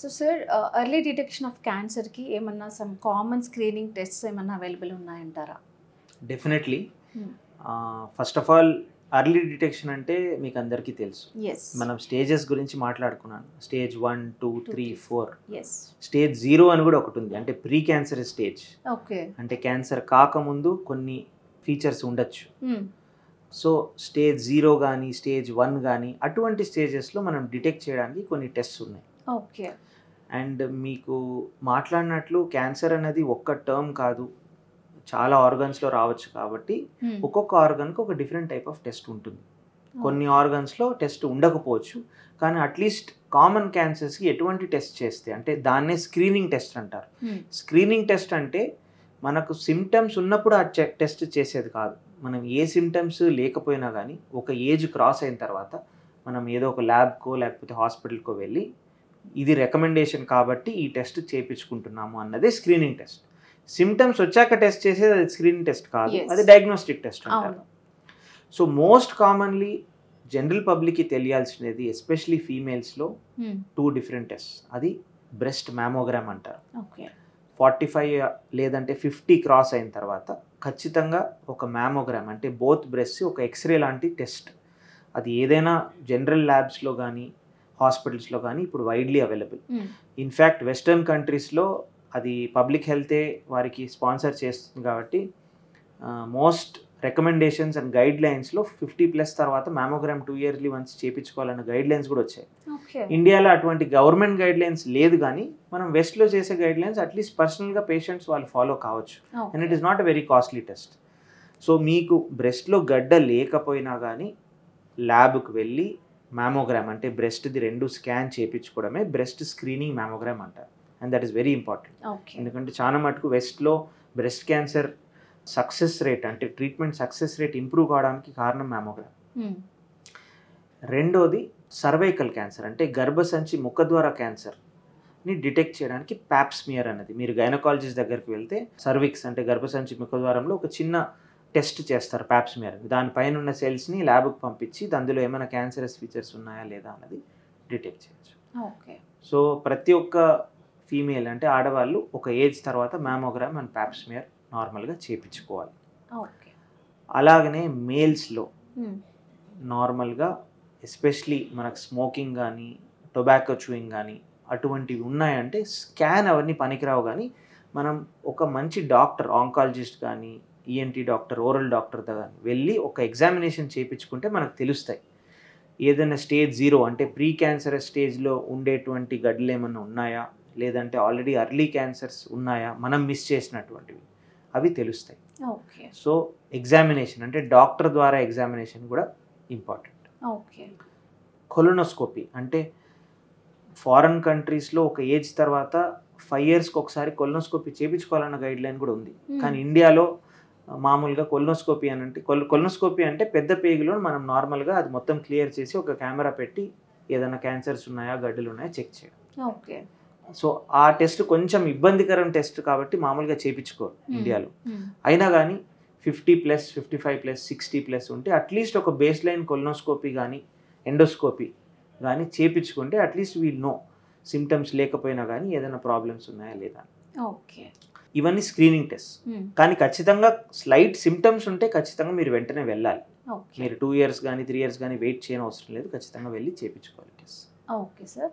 So sir early detection of క్యాన్సర్కి ఏమన్నా some common screening tests ఏమన్నా అవైలబుల్ ఉన్నాయంటారా? Definitely. First of all early detection అంటే మీకు అందరికీ తెలుసు. మనం స్టేజెస్ గురించి మాట్లాడుకున్నాను. స్టేజ్ 1, 2, 3, 4. స్టేజ్ 0 అని కూడా ఒకటి ఉంది, అంటే ప్రీ క్యాన్సర్ స్టేజ్. అంటే క్యాన్సర్ కాకముందు కొన్ని ఫీచర్స్ ఉండొచ్చు. సో స్టేజ్ 0 కానీ స్టేజ్ 1 కానీ అటువంటి స్టేజెస్లో మనం డిటెక్ట్ చేయడానికి కొన్ని టెస్ట్స్ ఉన్నాయి. అండ్ మీకు మాట్లాడినట్లు క్యాన్సర్ అనేది ఒక్క టర్మ్ కాదు, చాలా ఆర్గన్స్లో రావచ్చు. కాబట్టి ఒక్కొక్క ఆర్గన్కి ఒక డిఫరెంట్ టైప్ ఆఫ్ టెస్ట్ ఉంటుంది. కొన్ని ఆర్గన్స్లో టెస్ట్ ఉండకపోవచ్చు, కానీ అట్లీస్ట్ కామన్ క్యాన్సర్స్కి ఎటువంటి టెస్ట్ చేస్తే, అంటే దాన్నే స్క్రీనింగ్ టెస్ట్ అంటారు. స్క్రీనింగ్ టెస్ట్ అంటే మనకు సిమ్టమ్స్ ఉన్నప్పుడు ఆ టెస్ట్ చేసేది కాదు. మనం ఏ సిమ్టమ్స్ లేకపోయినా కానీ ఒక ఏజ్ క్రాస్ అయిన తర్వాత మనం ఏదో ఒక ల్యాబ్కో లేకపోతే హాస్పిటల్కో వెళ్ళి ఇది రికమెండేషన్ కాబట్టి ఈ టెస్ట్ చేయించుకుంటున్నాము అన్నదే స్క్రీనింగ్ టెస్ట్. సిమ్టమ్స్ వచ్చాక టెస్ట్ చేసేది అది స్క్రీనింగ్ టెస్ట్ కాదు, అది డయాగ్నోస్టిక్ టెస్ట్ అంటారు. సో మోస్ట్ కామన్లీ జనరల్ పబ్లిక్కి తెలియాల్సినది, ఎస్పెషలీ ఫీమేల్స్లో 2 డిఫరెంట్ టెస్ట్. అది బ్రెస్ట్ మ్యామోగ్రామ్ అంటారు. 45 లేదంటే 50 క్రాస్ అయిన తర్వాత ఖచ్చితంగా ఒక మ్యామోగ్రామ్, అంటే బోత్ బ్రెస్ట్ ఒక ఎక్స్రే లాంటి టెస్ట్. అది ఏదైనా జనరల్ ల్యాబ్స్లో కానీ హాస్పిటల్స్లో కానీ ఇప్పుడు వైడ్లీ అవైలబుల్. ఇన్ఫ్యాక్ట్ వెస్టర్న్ కంట్రీస్లో అది పబ్లిక్ హెల్తే వారికి స్పాన్సర్ చేస్తుంది కాబట్టి మోస్ట్ రికమెండేషన్స్ అండ్ గైడ్ లైన్స్లో 50+ తర్వాత మ్యామోగ్రామ్ 2 ఇయర్లీ వన్స్ చేయించుకోవాలన్న గైడ్ లైన్స్ కూడా వచ్చాయి. ఇండియాలో అటువంటి గవర్నమెంట్ గైడ్ లైన్స్ లేదు, కానీ మనం వెస్ట్లో చేసే గైడ్ లైన్స్ అట్లీస్ట్ పర్సనల్గా పేషెంట్స్ వాళ్ళు ఫాలో కావచ్చు. And it is not a very costly test. So మీకు బ్రెస్ట్లో గడ్డ లేకపోయినా కానీ ల్యాబ్కి వెళ్ళి మ్యామోగ్రామ్, అంటే బ్రెస్ట్ది 2 స్కాన్ చేయించుకోవడమే బ్రెస్ట్ స్క్రీనింగ్ మ్యామోగ్రామ్ అంటారు. And that is very important. ఎందుకంటే చాలా మటుకు వెస్ట్లో బ్రెస్ట్ క్యాన్సర్ సక్సెస్ రేట్, అంటే ట్రీట్మెంట్ సక్సెస్ రేట్ ఇంప్రూవ్ కావడానికి కారణం మ్యామోగ్రామ్. రెండోది సర్వైకల్ క్యాన్సర్, అంటే గర్భసంచి ముఖద్వార క్యాన్సర్ని డిటెక్ట్ చేయడానికి ప్యాప్స్మియర్ అన్నది. మీరు గైనకాలజిస్ట్ దగ్గరికి వెళ్తే సర్విక్స్, అంటే గర్భసంచి ముఖద్వారంలో ఒక చిన్న టెస్ట్ చేస్తారు, ప్యాప్స్మియర్. దానిపైన ఉన్న సెల్స్ని ల్యాబ్కి పంపించి అందులో ఏమైనా క్యాన్సరస్ ఫీచర్స్ ఉన్నాయా లేదా అన్నది డిటెక్ట్ చేయొచ్చు. సో ప్రతి ఒక్క ఫీమేల్, అంటే ఆడవాళ్ళు ఒక ఏజ్ తర్వాత మ్యామోగ్రామ్ అండ్ ప్యాప్స్మియర్ నార్మల్గా చేయించుకోవాలి. అలాగనే మేల్స్లో నార్మల్గా ఎస్పెషలీ మనకు స్మోకింగ్ కానీ టొబాకో చూయింగ్ కానీ అటువంటివి ఉన్నాయంటే స్కాన్ అవన్నీ పనికిరావు. కానీ మనం ఒక మంచి డాక్టర్, ఆంకాలజిస్ట్ కానీ ఈఎన్టీ డాక్టర్, ఓరల్ డాక్టర్తో కానీ వెళ్ళి ఒక ఎగ్జామినేషన్ చేయించుకుంటే మనకు తెలుస్తాయి. ఏదైనా స్టేజ్ 0 అంటే ప్రీ క్యాన్సరస్ స్టేజ్లో ఉండేటువంటి గడ్డలు ఏమైనా ఉన్నాయా, లేదంటే ఆల్రెడీ అర్లీ క్యాన్సర్స్ ఉన్నాయా, మనం మిస్ చేసినటువంటివి, అవి తెలుస్తాయి. సో ఎగ్జామినేషన్, అంటే డాక్టర్ ద్వారా ఎగ్జామినేషన్ కూడా ఇంపార్టెంట్. కొలోనోస్కోపీ, అంటే ఫారెన్ కంట్రీస్లో ఒక ఏజ్ తర్వాత 5 ఇయర్స్కి ఒకసారి కొలోనోస్కోపీ చేయించుకోవాలన్న గైడ్ లైన్ కూడా ఉంది. కానీ ఇండియాలో మామూలుగా కొలోనోస్కోపీ అని అంటే కొలోనోస్కోపీ అంటే పెద్ద పేగులో మనం నార్మల్గా అది మొత్తం క్లియర్ చేసి ఒక కెమెరా పెట్టి ఏదైనా క్యాన్సర్స్ ఉన్నాయా, గడ్డలు ఉన్నాయా చెక్ చేయడం. సో ఆ టెస్ట్ కొంచెం ఇబ్బందికరం టెస్ట్ కాబట్టి మామూలుగా చేయించుకోరు ఇండియాలో. అయినా కానీ 50+, 55+, 60+ ఉంటే అట్లీస్ట్ ఒక బేస్ లైన్ కొలోనోస్కోపీ కానీ ఎండోస్కోపీ కానీ చేయించుకుంటే అట్లీస్ట్ వీల్ నో సిమ్టమ్స్ లేకపోయినా కానీ ఏదైనా ప్రాబ్లమ్స్ ఉన్నాయా లేదా. ఇవన్నీ స్క్రీనింగ్ టెస్ట్. కానీ ఖచ్చితంగా స్లైట్ సిమ్టమ్స్ ఉంటే ఖచ్చితంగా మీరు వెంటనే వెళ్ళాలి. మీరు 2 ఇయర్స్ కానీ 3 ఇయర్స్ కానీ వెయిట్ చేయని అవసరం లేదు, ఖచ్చితంగా వెళ్ళి చేయించుకోవాలి టెస్ట్. Okay sir.